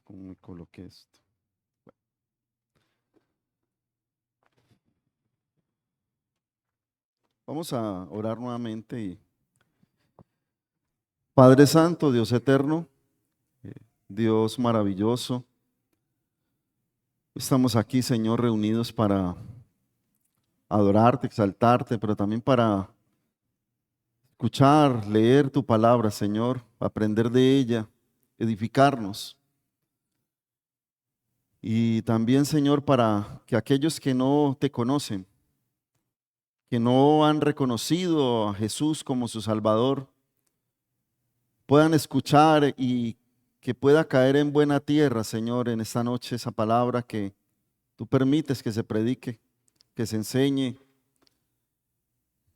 cómo me coloqué esto. Vamos a orar nuevamente. Padre Santo, Dios eterno, Dios maravilloso, estamos aquí, Señor, reunidos para adorarte, exaltarte, pero también para escuchar, leer tu palabra, Señor, aprender de ella, edificarnos. Y también, Señor, para que aquellos que no te conocen, que no han reconocido a Jesús como su Salvador, puedan escuchar y que pueda caer en buena tierra, Señor, en esta noche esa palabra que tú permites que se predique, que se enseñe,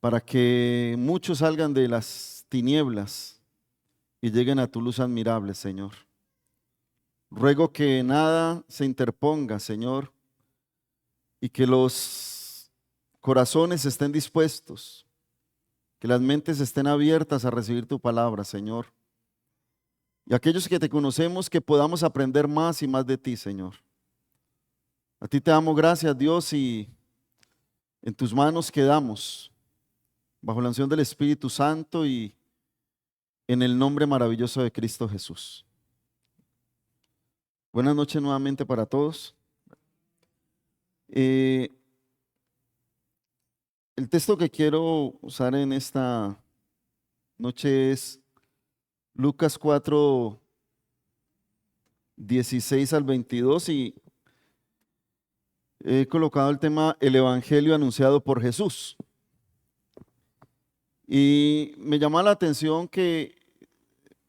para que muchos salgan de las tinieblas y lleguen a tu luz admirable, Señor. Ruego que nada se interponga, Señor, y que los corazones estén dispuestos, que las mentes estén abiertas a recibir tu palabra, Señor. Y aquellos que te conocemos, que podamos aprender más y más de ti, Señor. A ti te damos gracias, Dios, y en tus manos quedamos, bajo la unción del Espíritu Santo y en el nombre maravilloso de Cristo Jesús. Buenas noches nuevamente para todos. El texto que quiero usar en esta noche es Lucas 4, 16 al 22 y he colocado el tema el Evangelio anunciado por Jesús. Y me llamó la atención que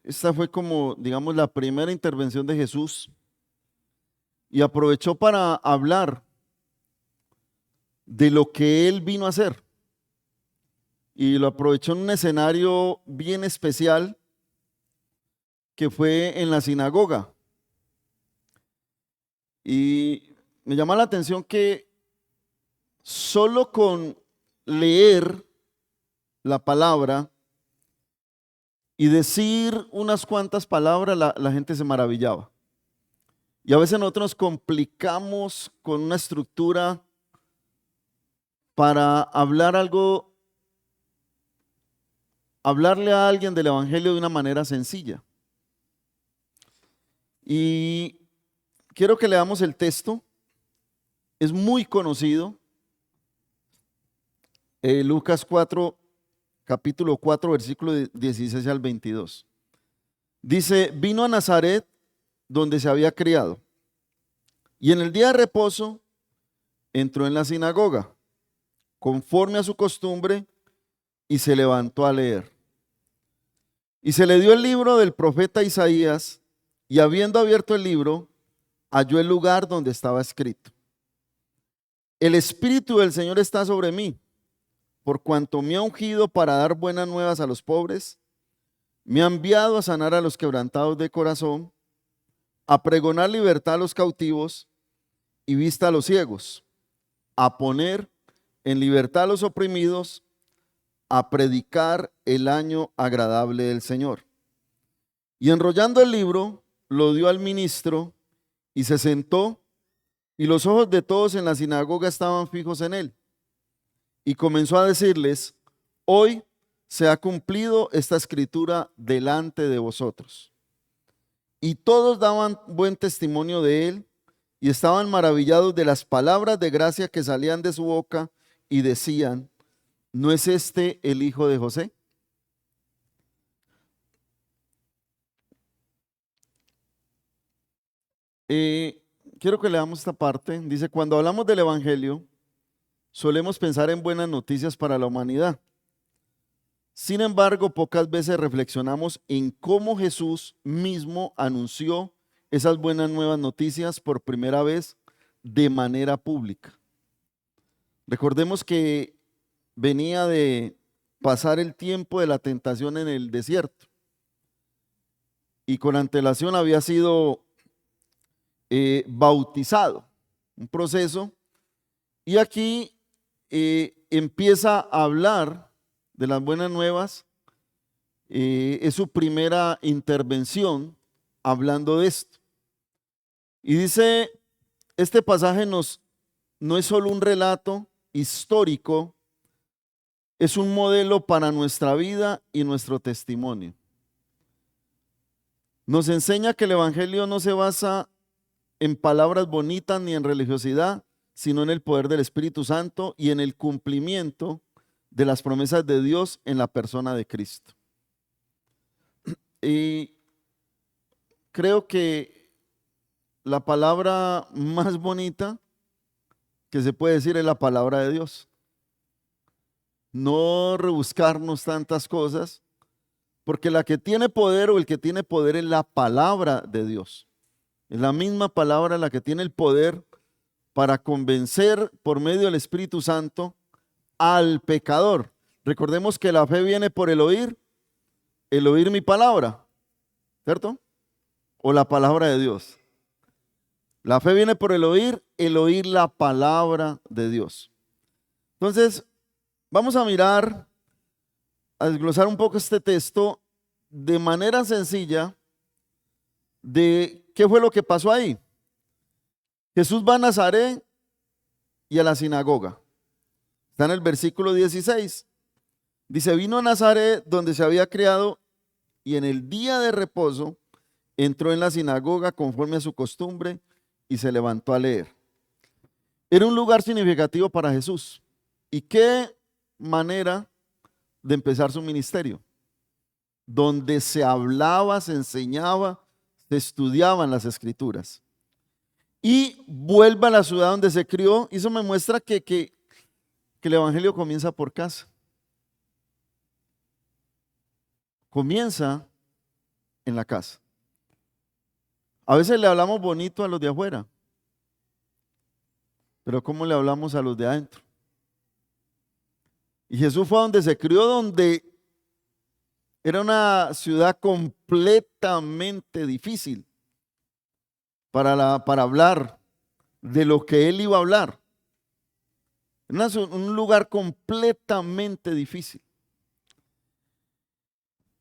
esta fue como, digamos, la primera intervención de Jesús y aprovechó para hablar de lo que él vino a hacer. Y lo aprovechó en un escenario bien especial que fue en la sinagoga. Y me llama la atención que solo con leer la palabra y decir unas cuantas palabras, la gente se maravillaba. Y a veces nosotros nos complicamos con una estructura para hablar algo, hablarle a alguien del Evangelio de una manera sencilla. Y quiero que leamos el texto. Es muy conocido. Lucas 4, capítulo 4, versículo 16 al 22. Dice, vino a Nazaret, donde se había criado, y en el día de reposo entró en la sinagoga, conforme a su costumbre, y se levantó a leer. Y se le dio el libro del profeta Isaías, y habiendo abierto el libro, halló el lugar donde estaba escrito: el Espíritu del Señor está sobre mí, por cuanto me ha ungido para dar buenas nuevas a los pobres, me ha enviado a sanar a los quebrantados de corazón, a pregonar libertad a los cautivos y vista a los ciegos, a poner en libertad a los oprimidos, a predicar el año agradable del Señor. Y enrollando el libro, lo dio al ministro y se sentó, y los ojos de todos en la sinagoga estaban fijos en él. Y comenzó a decirles: hoy se ha cumplido esta escritura delante de vosotros. Y todos daban buen testimonio de él y estaban maravillados de las palabras de gracia que salían de su boca y decían: ¿no es este el hijo de José? Quiero que leamos esta parte. Dice, cuando hablamos del Evangelio, solemos pensar en buenas noticias para la humanidad. Sin embargo, pocas veces reflexionamos en cómo Jesús mismo anunció esas buenas nuevas noticias por primera vez de manera pública. Recordemos que venía de pasar el tiempo de la tentación en el desierto y con antelación había sido bautizado, un proceso, y aquí empieza a hablar de las buenas nuevas. Es su primera intervención hablando de esto. Y dice, este pasaje no es solo un relato histórico, es un modelo para nuestra vida y nuestro testimonio. Nos enseña que el Evangelio no se basa en palabras bonitas ni en religiosidad, sino en el poder del Espíritu Santo y en el cumplimiento de las promesas de Dios en la persona de Cristo. Y creo que la palabra más bonita que se puede decir es la palabra de Dios. No rebuscarnos tantas cosas, porque la que tiene poder o el que tiene poder es la palabra de Dios. Es la misma palabra la que tiene el poder para convencer por medio del Espíritu Santo al pecador. Recordemos que la fe viene por el oír mi palabra, ¿cierto? O la palabra de Dios. La fe viene por el oír la palabra de Dios. Entonces, vamos a mirar, a desglosar un poco este texto de manera sencilla de qué fue lo que pasó ahí. Jesús va a Nazaret y a la sinagoga. Está en el versículo 16. Dice, vino a Nazaret donde se había criado y en el día de reposo entró en la sinagoga conforme a su costumbre y se levantó a leer. Era un lugar significativo para Jesús. ¿Y qué manera de empezar su ministerio? Donde se hablaba, se enseñaba, se estudiaban las escrituras. Y vuelve a la ciudad donde se crió. Y eso me muestra que el evangelio comienza por casa. Comienza en la casa. A veces le hablamos bonito a los de afuera, pero ¿cómo le hablamos a los de adentro? Y Jesús fue a donde se crió, donde era una ciudad completamente difícil para hablar de lo que él iba a hablar. Un lugar completamente difícil.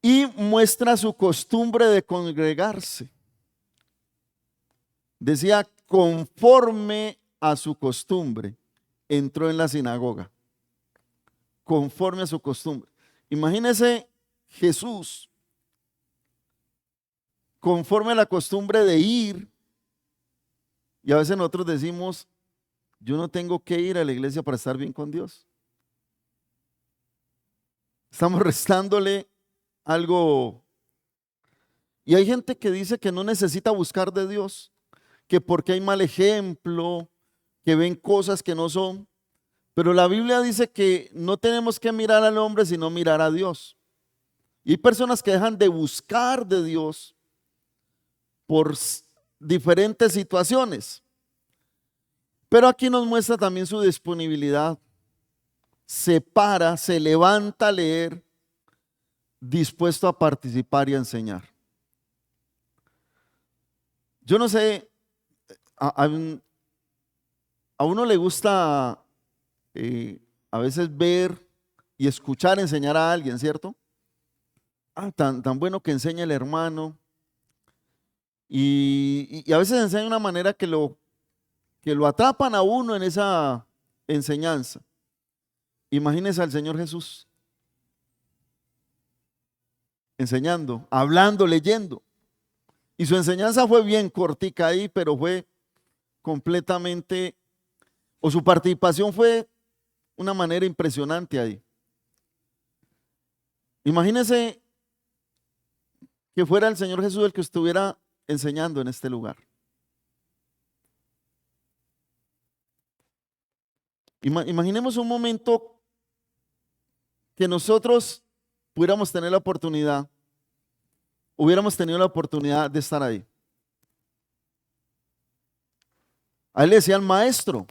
Y muestra su costumbre de congregarse. Decía, conforme a su costumbre, entró en la sinagoga. Conforme a su costumbre. Imagínese Jesús, conforme a la costumbre de ir, y a veces nosotros decimos, yo no tengo que ir a la iglesia para estar bien con Dios. Estamos restándole algo. Y hay gente que dice que no necesita buscar de Dios, que porque hay mal ejemplo, que ven cosas que no son. Pero la Biblia dice que no tenemos que mirar al hombre, sino mirar a Dios. Y hay personas que dejan de buscar de Dios por diferentes situaciones. Pero aquí nos muestra también su disponibilidad. Se para, se levanta a leer, dispuesto a participar y a enseñar. Yo no sé, a uno le gusta a veces ver y escuchar enseñar a alguien, ¿cierto? Tan bueno que enseña el hermano. Y a veces enseña de una manera que lo atrapan a uno en esa enseñanza. Imagínense al Señor Jesús enseñando, hablando, leyendo. Y su enseñanza fue bien cortica ahí, pero fue completamente, o su participación fue una manera impresionante ahí. Imagínense que fuera el Señor Jesús el que estuviera enseñando en este lugar. Imaginemos un momento que nosotros pudiéramos tener la oportunidad, hubiéramos tenido la oportunidad de estar ahí. A él le decían maestro.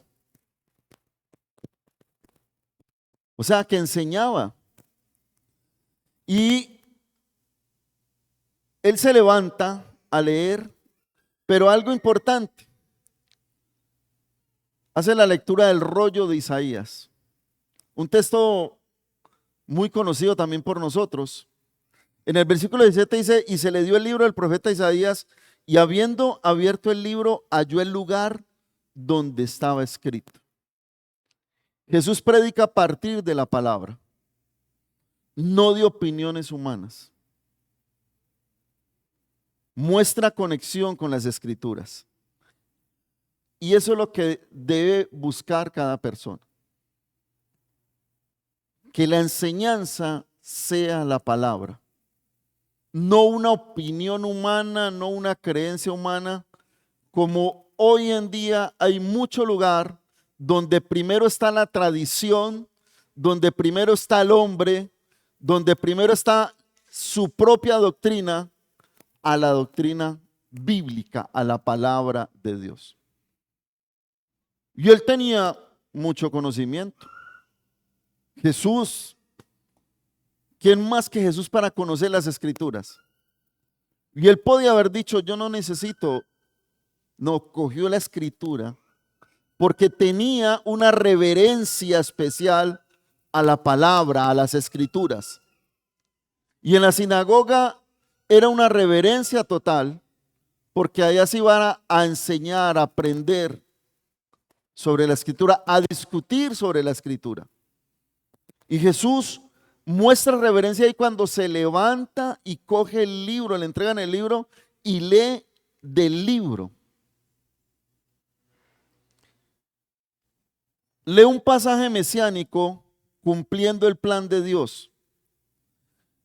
O sea, que enseñaba. Y él se levanta a leer, pero algo importante. Hace la lectura del rollo de Isaías. Un texto muy conocido también por nosotros. En el versículo 17 dice, y se le dio el libro del profeta Isaías, y habiendo abierto el libro, halló el lugar donde estaba escrito. Jesús predica a partir de la palabra, no de opiniones humanas. Muestra conexión con las escrituras. Y eso es lo que debe buscar cada persona. Que la enseñanza sea la palabra. No una opinión humana, no una creencia humana, como hoy en día hay mucho lugar donde primero está la tradición, donde primero está el hombre, donde primero está su propia doctrina, a la doctrina bíblica, a la palabra de Dios. Y él tenía mucho conocimiento. Jesús, ¿quién más que Jesús para conocer las escrituras? Y él podía haber dicho, yo no necesito. No, cogió la escritura porque tenía una reverencia especial a la palabra, a las escrituras. Y en la sinagoga era una reverencia total, porque allá se iban a enseñar, a aprender sobre la escritura, a discutir sobre la escritura. Y Jesús muestra reverencia ahí cuando se levanta y coge el libro, le entregan el libro y lee del libro. Lee un pasaje mesiánico cumpliendo el plan de Dios.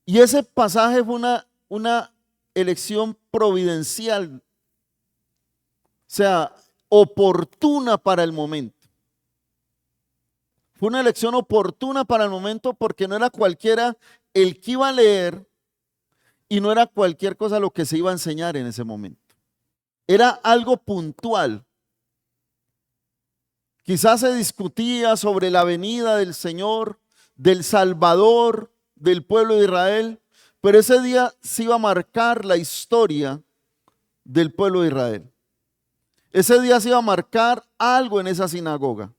Y ese pasaje fue una elección providencial, o sea, oportuna para el momento. Fue una elección oportuna para el momento porque no era cualquiera el que iba a leer y no era cualquier cosa lo que se iba a enseñar en ese momento. Era algo puntual. Quizás se discutía sobre la venida del Señor, del Salvador, del pueblo de Israel, pero ese día se iba a marcar la historia del pueblo de Israel. Ese día se iba a marcar algo en esa sinagoga.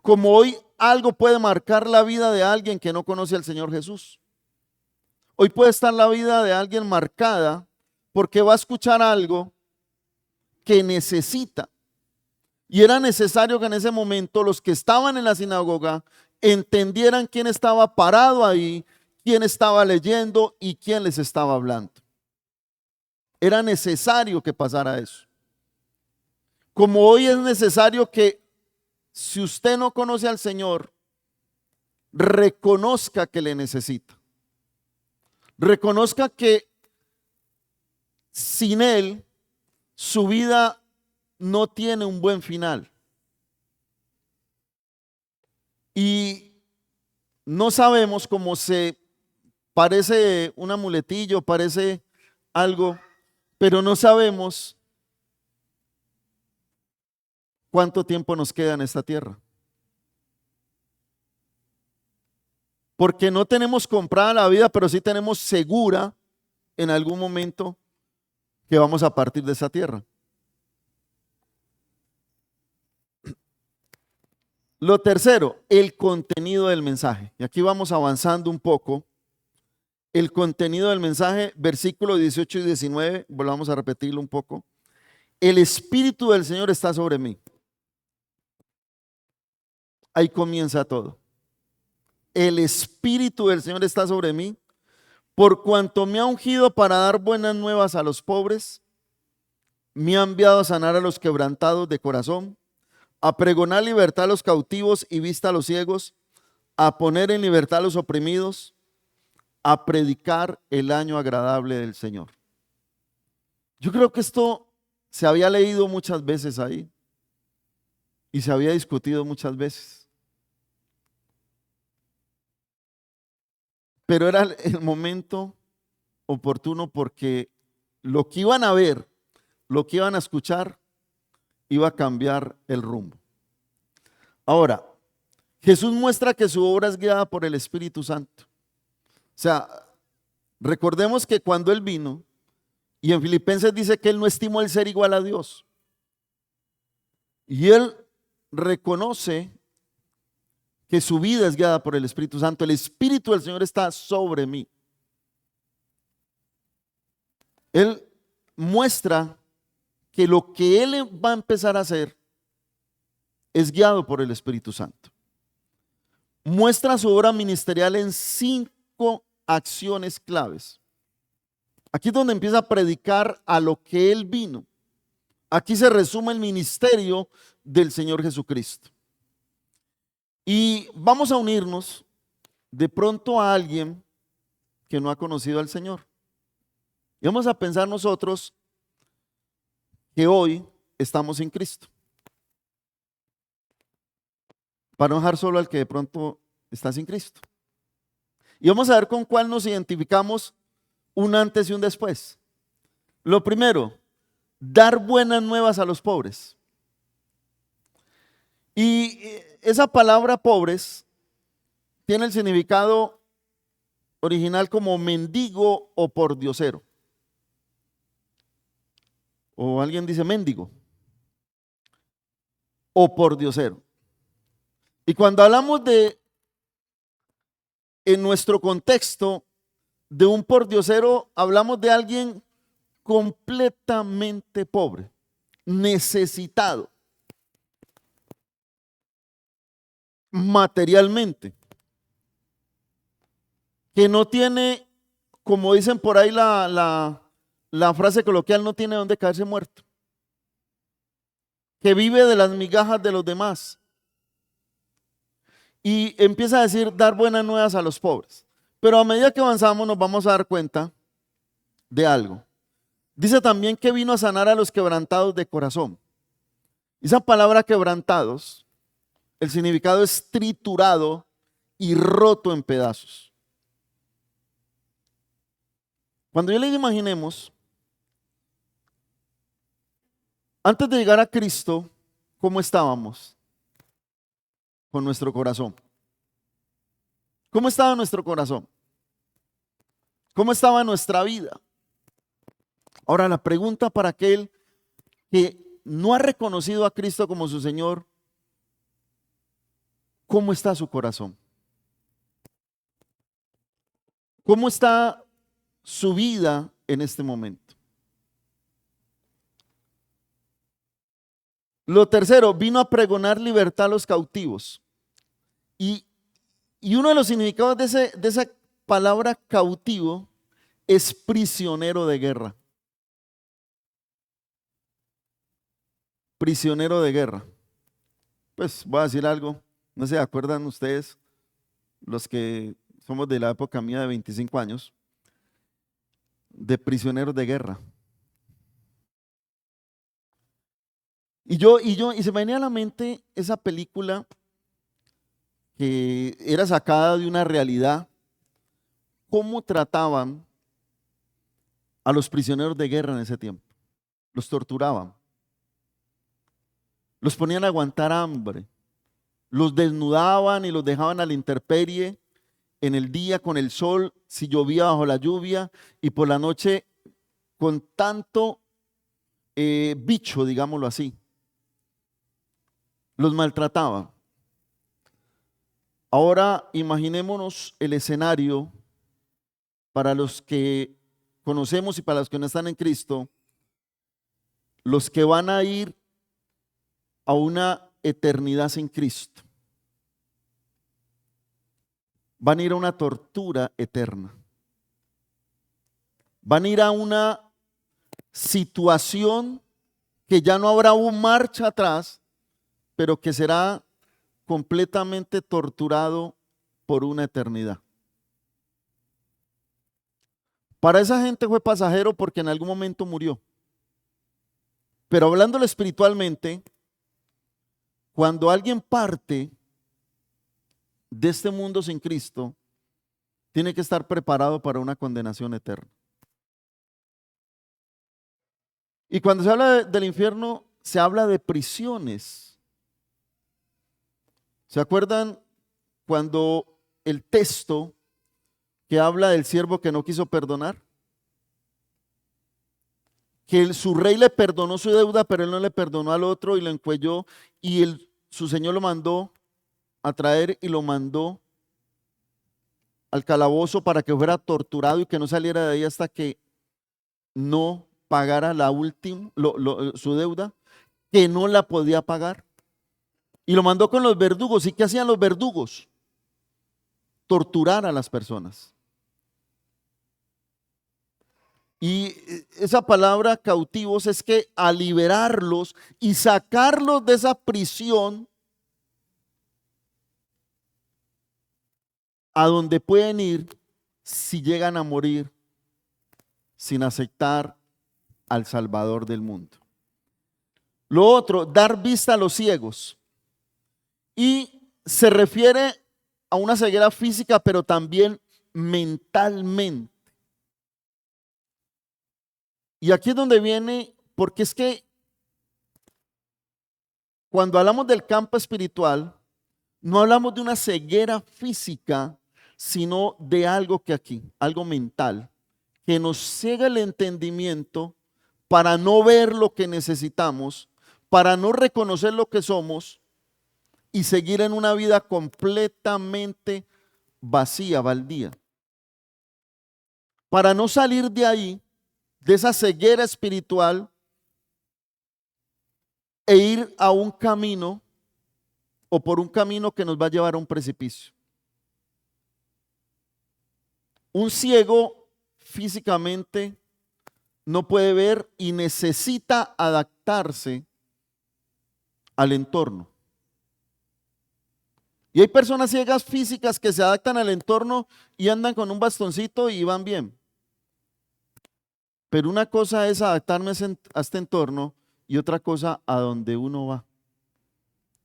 Como hoy algo puede marcar la vida de alguien que no conoce al Señor Jesús. Hoy puede estar la vida de alguien marcada porque va a escuchar algo que necesita. Y era necesario que en ese momento los que estaban en la sinagoga entendieran quién estaba parado ahí, quién estaba leyendo y quién les estaba hablando. Era necesario que pasara eso. Como hoy es necesario que si usted no conoce al Señor, reconozca que le necesita. Reconozca que sin Él su vida no tiene un buen final. Y no sabemos cómo se parece un amuletillo, parece algo, pero no sabemos cuánto tiempo nos queda en esta tierra. Porque no tenemos comprada la vida, pero sí tenemos segura en algún momento que vamos a partir de esa tierra. Lo tercero, el contenido del mensaje. Y aquí vamos avanzando un poco. El contenido del mensaje, versículos 18 y 19, volvamos a repetirlo un poco. El Espíritu del Señor está sobre mí. Ahí comienza todo. El Espíritu del Señor está sobre mí, por cuanto me ha ungido para dar buenas nuevas a los pobres, me ha enviado a sanar a los quebrantados de corazón, a pregonar libertad a los cautivos y vista a los ciegos, a poner en libertad a los oprimidos, a predicar el año agradable del Señor. Yo creo que esto se había leído muchas veces ahí y se había discutido muchas veces. Pero era el momento oportuno porque lo que iban a ver, lo que iban a escuchar, iba a cambiar el rumbo. Ahora, Jesús muestra que su obra es guiada por el Espíritu Santo. O sea, recordemos que cuando Él vino, y en Filipenses dice que Él no estimó el ser igual a Dios. Y Él reconoce que su vida es guiada por el Espíritu Santo. El Espíritu del Señor está sobre mí. Él muestra que lo que Él va a empezar a hacer es guiado por el Espíritu Santo. Muestra su obra ministerial en 5 acciones claves. Aquí es donde empieza a predicar a lo que Él vino. Aquí se resume el ministerio del Señor Jesucristo. Y vamos a unirnos de pronto a alguien que no ha conocido al Señor. Y vamos a pensar nosotros que hoy estamos en Cristo. Para no dejar solo al que de pronto está sin Cristo. Y vamos a ver con cuál nos identificamos un antes y un después. Lo primero, dar buenas nuevas a los pobres. Y esa palabra pobres tiene el significado original como mendigo o pordiosero. O alguien dice mendigo o pordiosero. Y cuando hablamos en nuestro contexto, de un pordiosero, hablamos de alguien completamente pobre, necesitado, materialmente, que no tiene, como dicen por ahí la frase coloquial, no tiene dónde caerse muerto, que vive de las migajas de los demás. Y empieza a decir, dar buenas nuevas a los pobres. Pero a medida que avanzamos nos vamos a dar cuenta de algo. Dice también que vino a sanar a los quebrantados de corazón. Esa palabra quebrantados, el significado es triturado y roto en pedazos. Cuando yo le imaginemos, antes de llegar a Cristo, ¿cómo estábamos con nuestro corazón? ¿Cómo estaba nuestro corazón? ¿Cómo estaba nuestra vida? Ahora la pregunta para aquel que no ha reconocido a Cristo como su Señor, ¿cómo está su corazón? ¿Cómo está su vida en este momento? Lo tercero, vino a pregonar libertad a los cautivos. Y uno de los significados de esa palabra cautivo es prisionero de guerra. Prisionero de guerra. Pues voy a decir algo, no se acuerdan ustedes, los que somos de la época mía de 25 años, de prisioneros de guerra. Y se me venía a la mente esa película que era sacada de una realidad, cómo trataban a los prisioneros de guerra en ese tiempo. Los torturaban, los ponían a aguantar hambre, los desnudaban y los dejaban a la intemperie en el día con el sol, si llovía bajo la lluvia, y por la noche con tanto bicho, digámoslo así. Los maltrataban. Ahora imaginémonos el escenario para los que conocemos y para los que no están en Cristo, los que van a ir a una eternidad sin Cristo. Van a ir a una tortura eterna. Van a ir a una situación que ya no habrá un marcha atrás, pero que será completamente torturado por una eternidad. Para esa gente fue pasajero porque en algún momento murió. Pero hablándolo espiritualmente, cuando alguien parte de este mundo sin Cristo, tiene que estar preparado para una condenación eterna. Y cuando se habla del infierno, se habla de prisiones. ¿Se acuerdan cuando el texto que habla del siervo que no quiso perdonar? Que su rey le perdonó su deuda, pero él no le perdonó al otro y lo encuelló, y su señor lo mandó a traer y lo mandó al calabozo para que fuera torturado y que no saliera de ahí hasta que no pagara la última, su deuda, que no la podía pagar. Y lo mandó con los verdugos. ¿Y qué hacían los verdugos? Torturar a las personas. Y esa palabra cautivos es que a liberarlos y sacarlos de esa prisión a donde pueden ir si llegan a morir sin aceptar al Salvador del mundo. Lo otro, dar vista a los ciegos. Y se refiere a una ceguera física, pero también mentalmente. Y aquí es donde viene, porque es que cuando hablamos del campo espiritual, no hablamos de una ceguera física, sino de algo que aquí, algo mental, que nos ciega el entendimiento para no ver lo que necesitamos, para no reconocer lo que somos y seguir en una vida completamente vacía, baldía. Para no salir de ahí, de esa ceguera espiritual, e ir a un camino o por un camino que nos va a llevar a un precipicio. Un ciego físicamente no puede ver y necesita adaptarse al entorno. Y hay personas ciegas físicas que se adaptan al entorno y andan con un bastoncito y van bien. Pero una cosa es adaptarme a este entorno y otra cosa a donde uno va,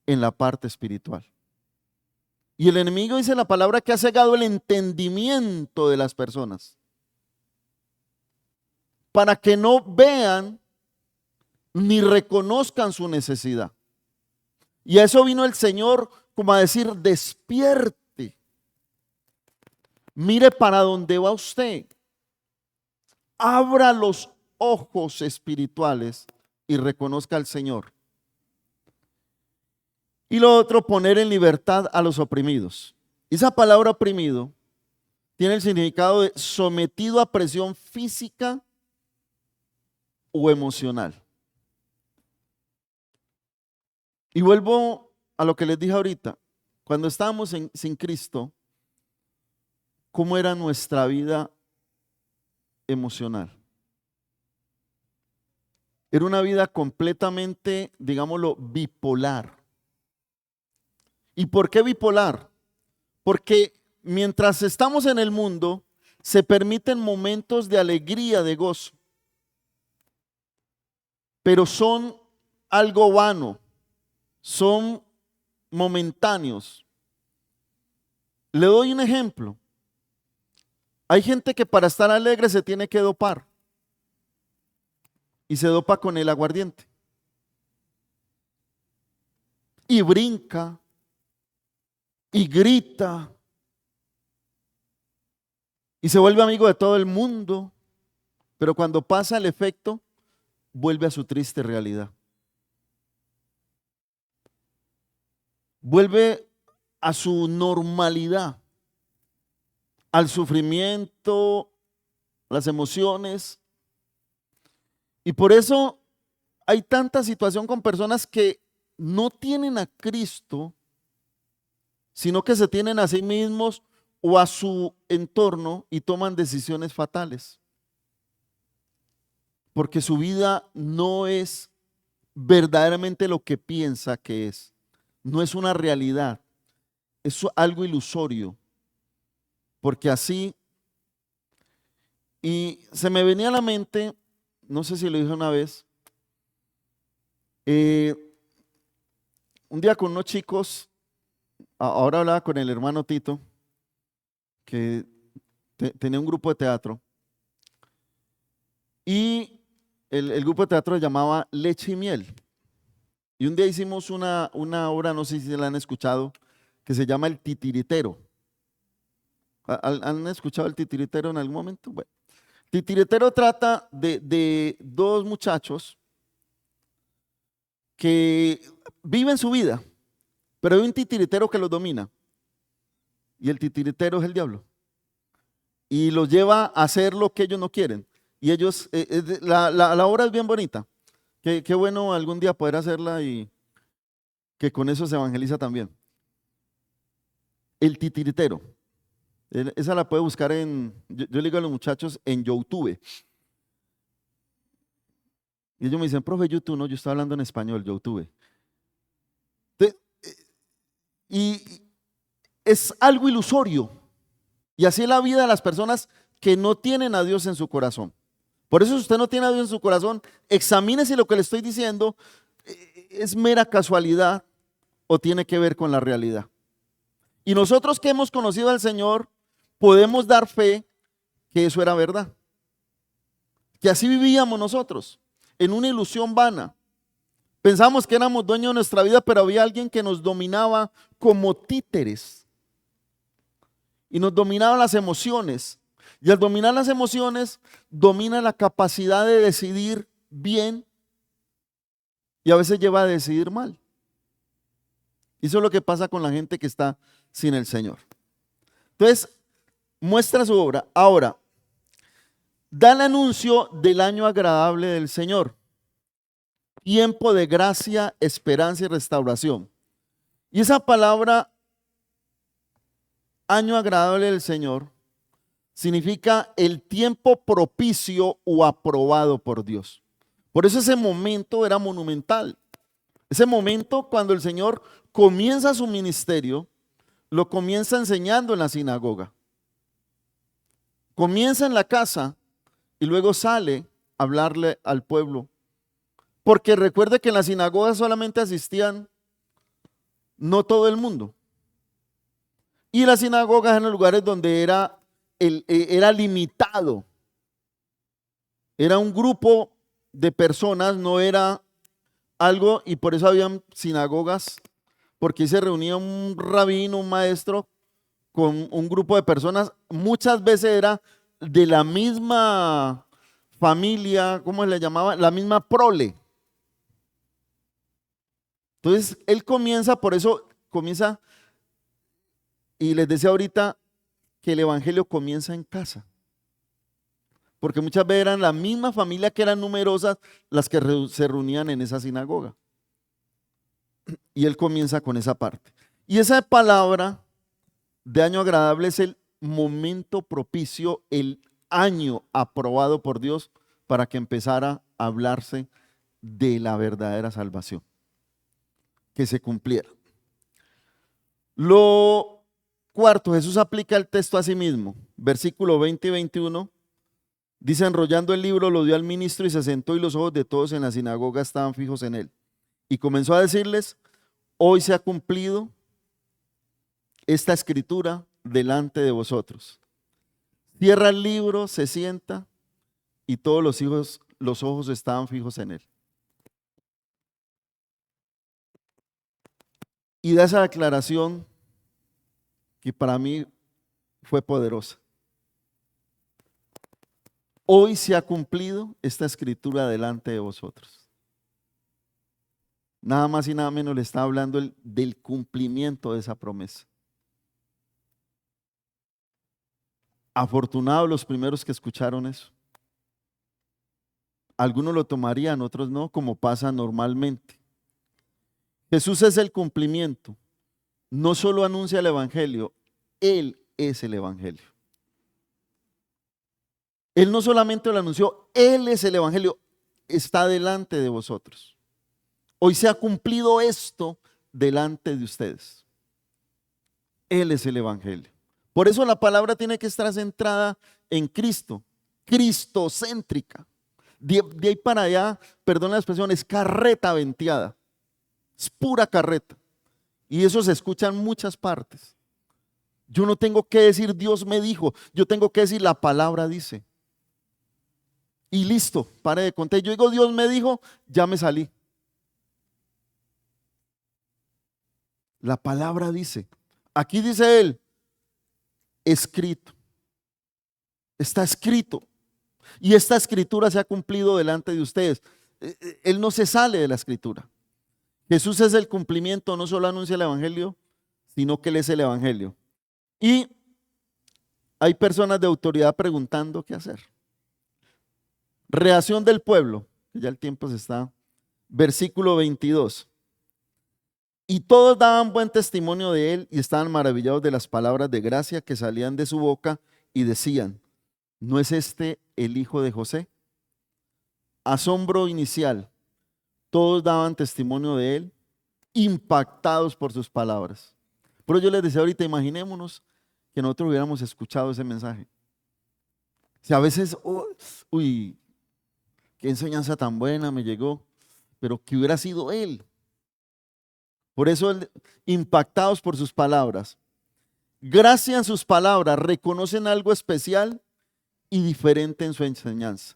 en la parte espiritual. Y el enemigo dice la palabra que ha cegado el entendimiento de las personas para que no vean ni reconozcan su necesidad. Y a eso vino el Señor como a decir, despierte, mire para dónde va usted, abra los ojos espirituales y reconozca al Señor. Y lo otro, poner en libertad a los oprimidos. Esa palabra oprimido tiene el significado de sometido a presión física o emocional. Y vuelvo a lo que les dije ahorita. Cuando estábamos sin Cristo, ¿cómo era nuestra vida emocional? Era una vida completamente, digámoslo, bipolar. ¿Y por qué bipolar? Porque mientras estamos en el mundo, se permiten momentos de alegría, de gozo, pero son algo vano, son momentáneos. Le doy un ejemplo. Hay gente que para estar alegre se tiene que dopar y se dopa con el aguardiente y brinca y grita y se vuelve amigo de todo el mundo, pero cuando pasa el efecto vuelve a su triste realidad, vuelve a su normalidad, al sufrimiento, las emociones. Y por eso hay tanta situación con personas que no tienen a Cristo, sino que se tienen a sí mismos o a su entorno y toman decisiones fatales. Porque su vida no es verdaderamente lo que piensa que es. No es una realidad. Es algo ilusorio. Porque así, y se me venía a la mente, no sé si lo dije una vez, un día con unos chicos, ahora hablaba con el hermano Tito, que tenía un grupo de teatro, y el grupo de teatro se llamaba Leche y Miel. Y un día hicimos una obra, no sé si la han escuchado, que se llama El Titiritero. ¿Han escuchado El Titiritero en algún momento? Bueno, Titiritero trata de dos muchachos que viven su vida, pero hay un titiritero que los domina. Y el titiritero es el diablo. Y los lleva a hacer lo que ellos no quieren. y ellos, la obra es bien bonita. Qué bueno algún día poder hacerla y que con eso se evangeliza también. El titiritero. Esa la puede buscar yo le digo a los muchachos en YouTube. Y ellos me dicen, profe, YouTube, no, yo estoy hablando en español, YouTube. Y es algo ilusorio. Y así es la vida de las personas que no tienen a Dios en su corazón. Por eso si usted no tiene a Dios en su corazón, examine si lo que le estoy diciendo es mera casualidad o tiene que ver con la realidad. Y nosotros que hemos conocido al Señor, podemos dar fe que eso era verdad. Que así vivíamos nosotros, en una ilusión vana. Pensamos que éramos dueños de nuestra vida, pero había alguien que nos dominaba como títeres. Y nos dominaban las emociones. Y al dominar las emociones, domina la capacidad de decidir bien y a veces lleva a decidir mal. Y eso es lo que pasa con la gente que está sin el Señor. Entonces, muestra su obra. Ahora, da el anuncio del año agradable del Señor. Tiempo de gracia, esperanza y restauración. Y esa palabra, año agradable del Señor, significa el tiempo propicio o aprobado por Dios. Por eso ese momento era monumental. Ese momento cuando el Señor comienza su ministerio, lo comienza enseñando en la sinagoga. Comienza en la casa y luego sale a hablarle al pueblo. Porque recuerde que en la sinagoga solamente asistían no todo el mundo. Y las sinagogas eran los lugares donde era limitado. Era un grupo de personas, no era algo, y por eso habían sinagogas, porque se reunía un rabino, un maestro, con un grupo de personas. Muchas veces era de la misma familia, ¿cómo le llamaban? La misma prole. Entonces, él comienza, por eso comienza, y les decía ahorita que el evangelio comienza en casa. Porque muchas veces eran la misma familia que eran numerosas las que se reunían en esa sinagoga. Y él comienza con esa parte. Y esa palabra de año agradable es el momento propicio, el año aprobado por Dios para que empezara a hablarse de la verdadera salvación, que se cumpliera. Lo cuarto, Jesús aplica el texto a sí mismo. Versículo 20 y 21. Dice, enrollando el libro, lo dio al ministro y se sentó y los ojos de todos en la sinagoga estaban fijos en él. Y comenzó a decirles, hoy se ha cumplido esta escritura delante de vosotros. Cierra el libro, se sienta y todos los ojos estaban fijos en él. Y da esa declaración que para mí fue poderosa. Hoy se ha cumplido esta escritura delante de vosotros. Nada más y nada menos le está hablando del cumplimiento de esa promesa. Afortunados los primeros que escucharon eso. Algunos lo tomarían, otros no, como pasa normalmente. Jesús es el cumplimiento. No solo anuncia el evangelio, Él es el evangelio. Él no solamente lo anunció, Él es el evangelio, está delante de vosotros. Hoy se ha cumplido esto delante de ustedes. Él es el evangelio. Por eso la palabra tiene que estar centrada en Cristo, cristocéntrica. De ahí para allá, perdón la expresión, es carreta venteada. Es pura carreta. Y eso se escucha en muchas partes. Yo no tengo que decir Dios me dijo, yo tengo que decir la palabra dice. Y listo, pare de contar. Yo digo Dios me dijo, ya me salí. La palabra dice. Aquí dice él, escrito. Está escrito. Y esta escritura se ha cumplido delante de ustedes. Él no se sale de la escritura. Jesús es el cumplimiento, no solo anuncia el evangelio, sino que él es el evangelio. Y hay personas de autoridad preguntando qué hacer. Reacción del pueblo, que ya el tiempo se está. Versículo 22. Y todos daban buen testimonio de él y estaban maravillados de las palabras de gracia que salían de su boca y decían, ¿no es este el hijo de José? Asombro inicial. Todos daban testimonio de él, impactados por sus palabras. Pero yo les decía ahorita, imaginémonos que nosotros hubiéramos escuchado ese mensaje. Si a veces, uy, qué enseñanza tan buena me llegó, pero que hubiera sido él. Por eso, impactados por sus palabras. Gracias a sus palabras, reconocen algo especial y diferente en su enseñanza.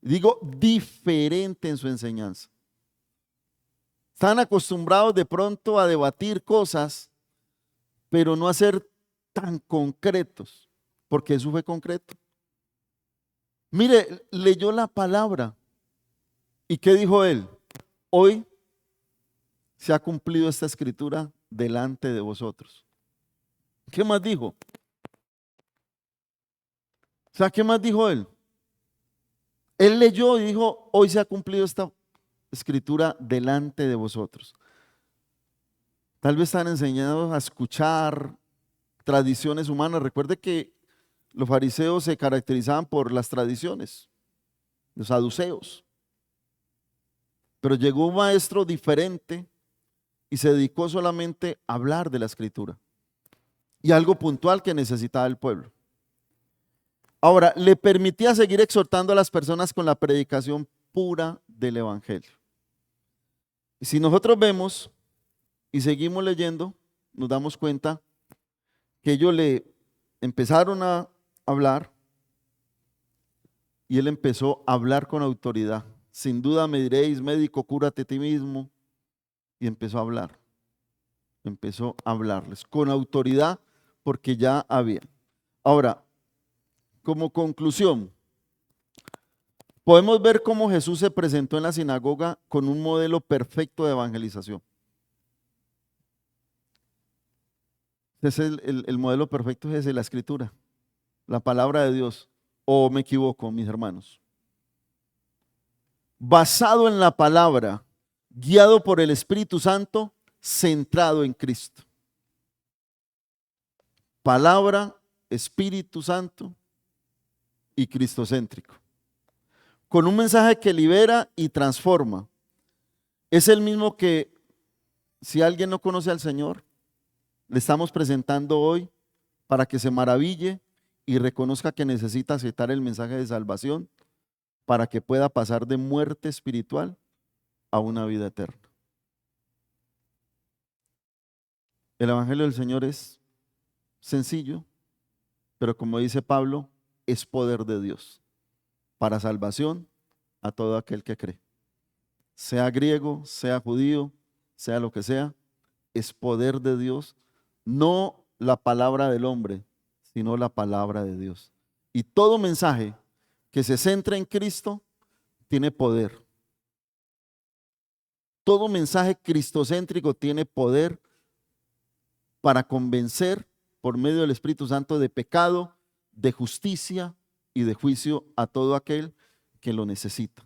Digo, diferente en su enseñanza. Están acostumbrados de pronto a debatir cosas, pero no a ser tan concretos, porque eso fue concreto. Mire, leyó la palabra. ¿Y qué dijo él? Hoy se ha cumplido esta escritura delante de vosotros. ¿Qué más dijo? O sea, ¿qué más dijo él? Él leyó y dijo, hoy se ha cumplido esta escritura delante de vosotros. Tal vez están enseñados a escuchar tradiciones humanas. Recuerde que los fariseos se caracterizaban por las tradiciones, los saduceos. Pero llegó un maestro diferente y se dedicó solamente a hablar de la escritura y algo puntual que necesitaba el pueblo. Ahora, le permitía seguir exhortando a las personas con la predicación pura del evangelio. Y si nosotros vemos y seguimos leyendo, nos damos cuenta que ellos le empezaron a hablar y él empezó a hablar con autoridad. Sin duda me diréis, médico, cúrate a ti mismo. Y empezó a hablar. Empezó a hablarles con autoridad porque ya había. Ahora, como conclusión, podemos ver cómo Jesús se presentó en la sinagoga con un modelo perfecto de evangelización. Ese es el modelo perfecto, es la escritura, la palabra de Dios. ¿O me equivoco, mis hermanos? Basado en la palabra, guiado por el Espíritu Santo, centrado en Cristo. Palabra, Espíritu Santo y cristocéntrico. Con un mensaje que libera y transforma. Es el mismo que si alguien no conoce al Señor, le estamos presentando hoy para que se maraville y reconozca que necesita aceptar el mensaje de salvación para que pueda pasar de muerte espiritual a una vida eterna. El Evangelio del Señor es sencillo, pero como dice Pablo, es poder de Dios para salvación a todo aquel que cree. Sea griego, sea judío, sea lo que sea, es poder de Dios, no la palabra del hombre, sino la palabra de Dios. Y todo mensaje que se centra en Cristo tiene poder. Todo mensaje cristocéntrico tiene poder para convencer por medio del Espíritu Santo de pecado, de justicia y de juicio a todo aquel que lo necesita.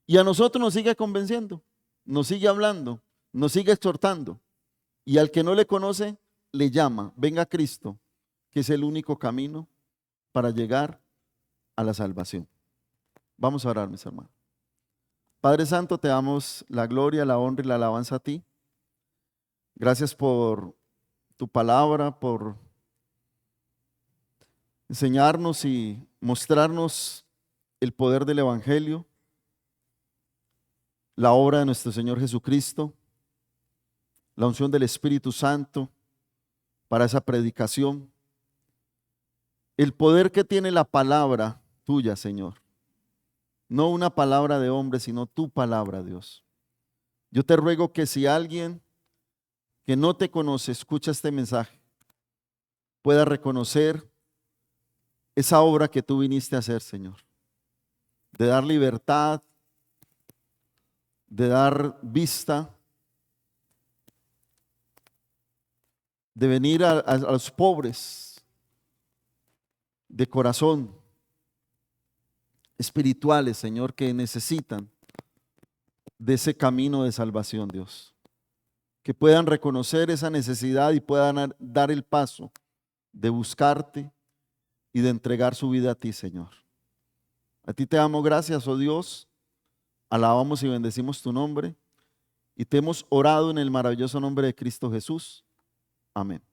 Y a nosotros nos sigue convenciendo, nos sigue hablando, nos sigue exhortando. Y al que no le conoce, le llama, venga Cristo, que es el único camino para llegar a la salvación. Vamos a orar, mis hermanos. Padre Santo, te damos la gloria, la honra y la alabanza a ti. Gracias por tu palabra, por enseñarnos y mostrarnos el poder del Evangelio, la obra de nuestro Señor Jesucristo, la unción del Espíritu Santo para esa predicación, el poder que tiene la palabra tuya, Señor. No una palabra de hombre, sino tu palabra, Dios. Yo te ruego que si alguien que no te conoce escucha este mensaje, pueda reconocer esa obra que tú viniste a hacer, Señor, de dar libertad, de dar vista, de venir a los pobres de corazón espirituales, Señor, que necesitan de ese camino de salvación, Dios. Que puedan reconocer esa necesidad y puedan dar el paso de buscarte y de entregar su vida a ti, Señor. A ti te damos gracias, oh Dios. Alabamos y bendecimos tu nombre. Y te hemos orado en el maravilloso nombre de Cristo Jesús. Amén.